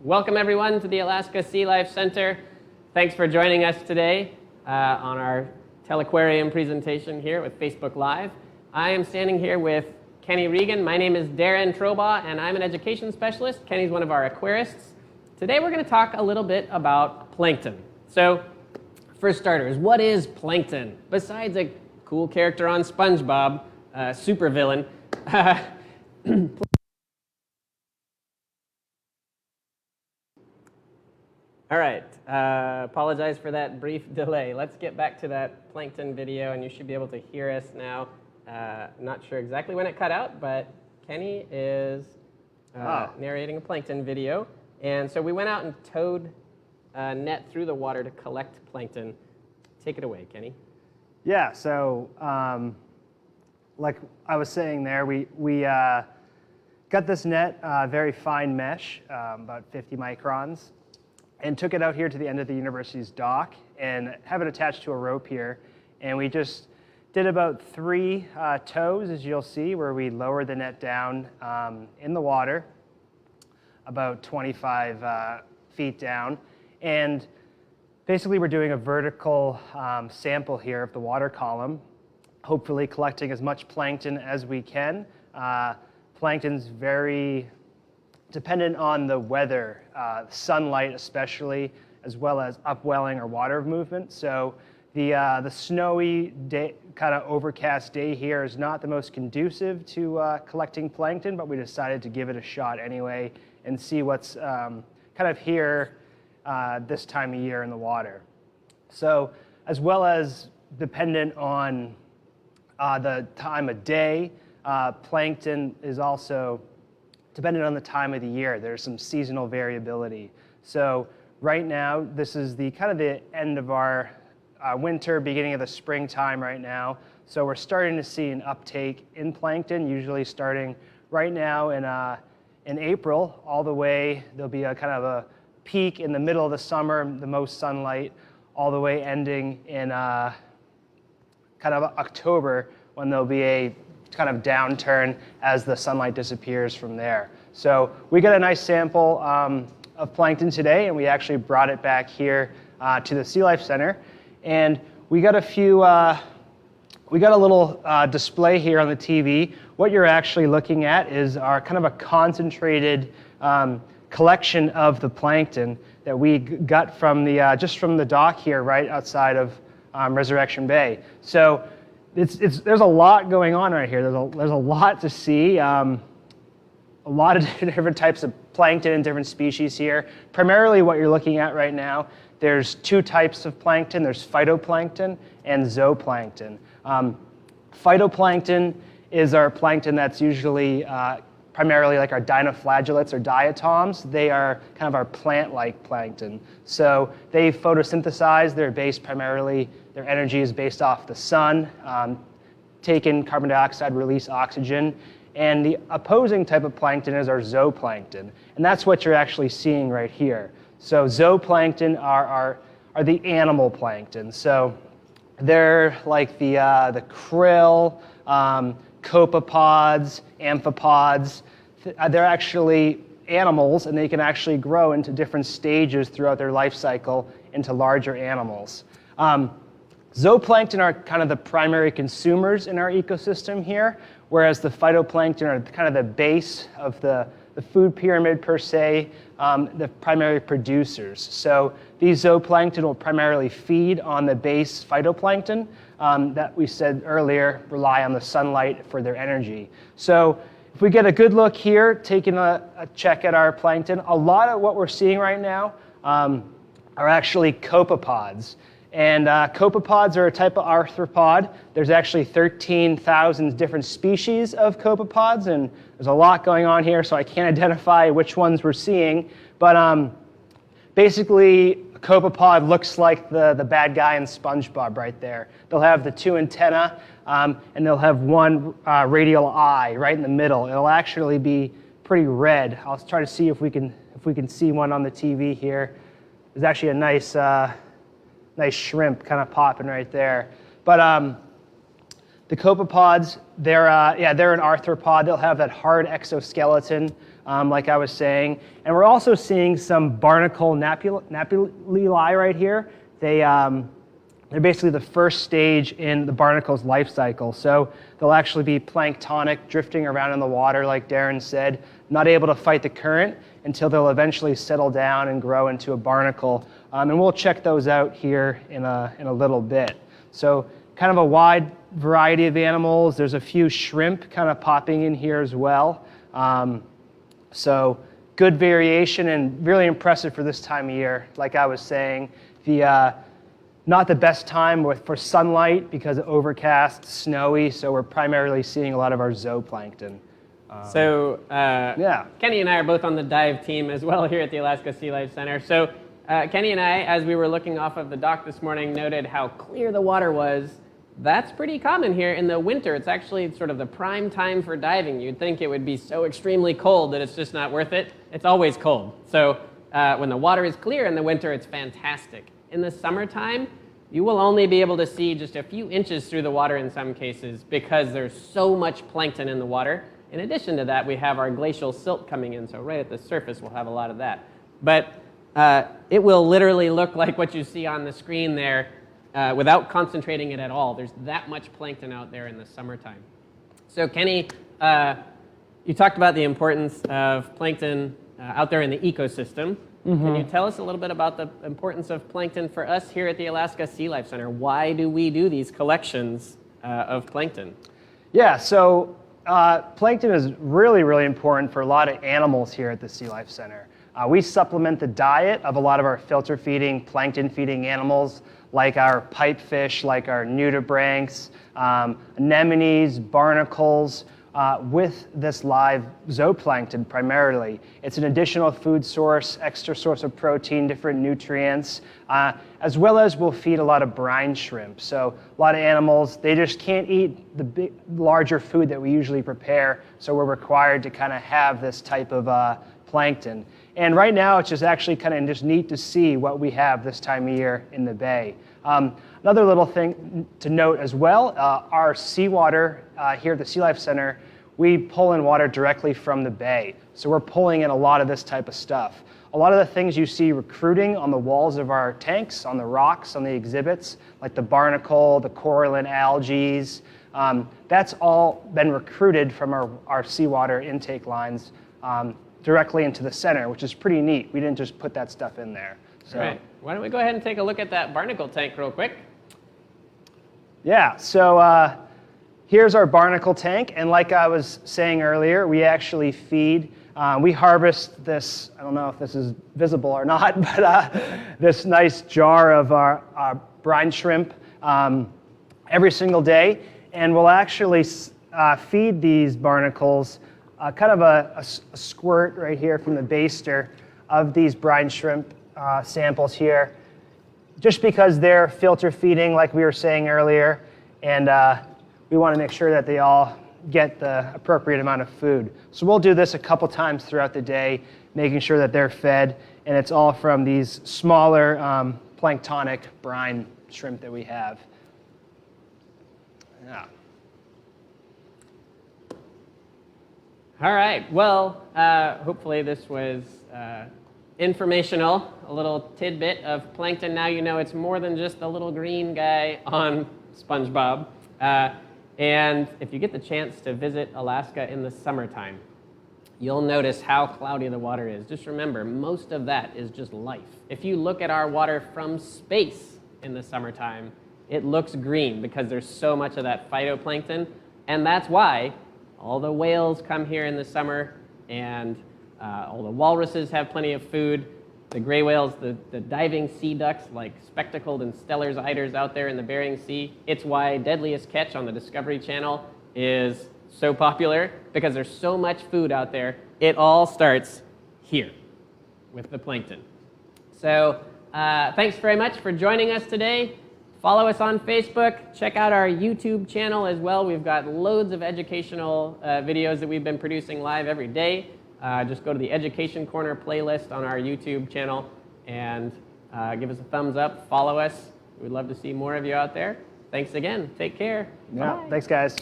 Welcome everyone to the Alaska Sea Life Center. Thanks for joining us today on our Telequarium presentation here with Facebook Live. I am standing here with Kenny Regan. My name is Darren Trobaugh, and I'm an education specialist. Kenny's one of our aquarists. Today we're going to talk a little bit about plankton. So, for starters, what is plankton? Besides a cool character on SpongeBob, supervillain. All right, apologize for that brief delay. Let's get back to that plankton video, and you should be able to hear us now. Not sure exactly when it cut out, but Kenny is narrating a plankton video. And so we went out and towed a net through the water to collect plankton. Take it away, Kenny. Yeah, so like I was saying there, we got this net, very fine mesh, about 50 microns, and took it out here to the end of the university's dock and have it attached to a rope here. And we just did about 3 tows, as you'll see, where we lowered the net down in the water, about 25 feet down. And basically we're doing a vertical sample here of the water column, hopefully collecting as much plankton as we can. Plankton's very dependent on the weather, sunlight especially, as well as upwelling or water movement. So the snowy day, kind of overcast day here is not the most conducive to collecting plankton, but we decided to give it a shot anyway and see what's kind of here this time of year in the water. So as well as dependent on the time of day, plankton is also dependent on the time of the year. There's some seasonal variability. So right now, this is the kind of the end of our winter, beginning of the springtime right now. So we're starting to see an uptake in plankton, usually starting right now in April, all the way. There'll be a kind of a peak in the middle of the summer, the most sunlight, all the way ending in kind of October, when there'll be a kind of downturn as the sunlight disappears from there. So we got a nice sample of plankton today, and we actually brought it back here to the Sea Life Center. And we got a little display here on the TV. What you're actually looking at is our kind of a concentrated collection of the plankton that we got from the just from the dock here right outside of Resurrection Bay. So there's a lot going on right here. There's a lot to see. A lot of different types of plankton and different species here. Primarily what you're looking at right now, there's 2 types of plankton. There's phytoplankton and zooplankton. Phytoplankton is our plankton that's usually primarily like our dinoflagellates or diatoms. They are kind of our plant-like plankton. So they photosynthesize. They're based primarily, their energy is based off the sun, take in carbon dioxide, release oxygen. And the opposing type of plankton is our zooplankton. And that's what you're actually seeing right here. So zooplankton are the animal plankton. So they're like the krill, copepods, amphipods. They're actually animals, and they can actually grow into different stages throughout their life cycle into larger animals. Zooplankton are kind of the primary consumers in our ecosystem here, whereas the phytoplankton are kind of the base of the food pyramid per se, the primary producers. So these zooplankton will primarily feed on the base phytoplankton that we said earlier rely on the sunlight for their energy. So if we get a good look here, taking a check at our plankton, a lot of what we're seeing right now are actually copepods. And copepods are a type of arthropod. There's actually 13,000 different species of copepods, and there's a lot going on here, so I can't identify which ones we're seeing. But basically, a copepod looks like the bad guy in SpongeBob right there. They'll have the 2 antennae, and they'll have 1 radial eye right in the middle. It'll actually be pretty red. I'll try to see if we can see one on the TV here. There's actually a nice shrimp kind of popping right there. But The copepods, they're an arthropod. They'll have that hard exoskeleton, like I was saying. And we're also seeing some barnacle napuli right here. They're basically the first stage in the barnacle's life cycle. So they'll actually be planktonic, drifting around in the water, like Darren said, not able to fight the current until they'll eventually settle down and grow into a barnacle. And we'll check those out here in a little bit. So kind of a wide variety of animals. There's a few shrimp kind of popping in here as well. So good variation and really impressive for this time of year. Like I was saying, not the best time for sunlight because of overcast, snowy, so we're primarily seeing a lot of our zooplankton. Kenny and I are both on the dive team as well here at the Alaska Sea Life Center. So Kenny and I, as we were looking off of the dock this morning, noted how clear the water was. That's pretty common here in the winter. It's actually sort of the prime time for diving. You'd think it would be so extremely cold that it's just not worth it. It's always cold. So when the water is clear in the winter, it's fantastic. In the summertime, you will only be able to see just a few inches through the water in some cases because there's so much plankton in the water. In addition to that, we have our glacial silt coming in, so right at the surface we'll have a lot of that. But it will literally look like what you see on the screen there without concentrating it at all. There's that much plankton out there in the summertime. So Kenny, you talked about the importance of plankton out there in the ecosystem. Mm-hmm. Can you tell us a little bit about the importance of plankton for us here at the Alaska Sea Life Center? Why do we do these collections of plankton? Yeah, so plankton is really, really important for a lot of animals here at the Sea Life Center. We supplement the diet of a lot of our filter-feeding, plankton-feeding animals, like our pipefish, like our nudibranchs, anemones, barnacles, with this live zooplankton primarily. It's an additional food source, extra source of protein, different nutrients, as well as we'll feed a lot of brine shrimp. So a lot of animals, they just can't eat the larger food that we usually prepare, so we're required to kind of have this type of plankton. And right now, it's just actually kind of just neat to see what we have this time of year in the bay. Another little thing to note as well, our seawater here at the Sea Life Center, we pull in water directly from the bay. So we're pulling in a lot of this type of stuff. A lot of the things you see recruiting on the walls of our tanks, on the rocks, on the exhibits, like the barnacle, the coralline algae, that's all been recruited from our seawater intake lines directly into the center, which is pretty neat. We didn't just put that stuff in there. So. All right. Why don't we go ahead and take a look at that barnacle tank real quick? Yeah, so here's our barnacle tank, and like I was saying earlier, we actually feed, we harvest this, I don't know if this is visible or not, but this nice jar of our brine shrimp every single day, and we'll actually feed these barnacles kind of a squirt right here from the baster of these brine shrimp samples here, just because they're filter feeding, like we were saying earlier, and we want to make sure that they all get the appropriate amount of food. So we'll do this a couple times throughout the day, making sure that they're fed, and it's all from these smaller planktonic brine shrimp that we have. Yeah. All right. Well, hopefully this was informational, a little tidbit of plankton. Now you know it's more than just a little green guy on SpongeBob. And if you get the chance to visit Alaska in the summertime, you'll notice how cloudy the water is. Just remember, most of that is just life. If you look at our water from space in the summertime, it looks green because there's so much of that phytoplankton. And that's why all the whales come here in the summer, and all the walruses have plenty of food. The gray whales, the diving sea ducks like spectacled and Steller's eiders out there in the Bering Sea. It's why Deadliest Catch on the Discovery Channel is so popular, because there's so much food out there. It all starts here with the plankton. So thanks very much for joining us today. Follow us on Facebook. Check out our YouTube channel as well. We've got loads of educational videos that we've been producing live every day. Just go to the Education Corner playlist on our YouTube channel and give us a thumbs up. Follow us. We'd love to see more of you out there. Thanks again. Take care. Yeah. Bye. Thanks, guys.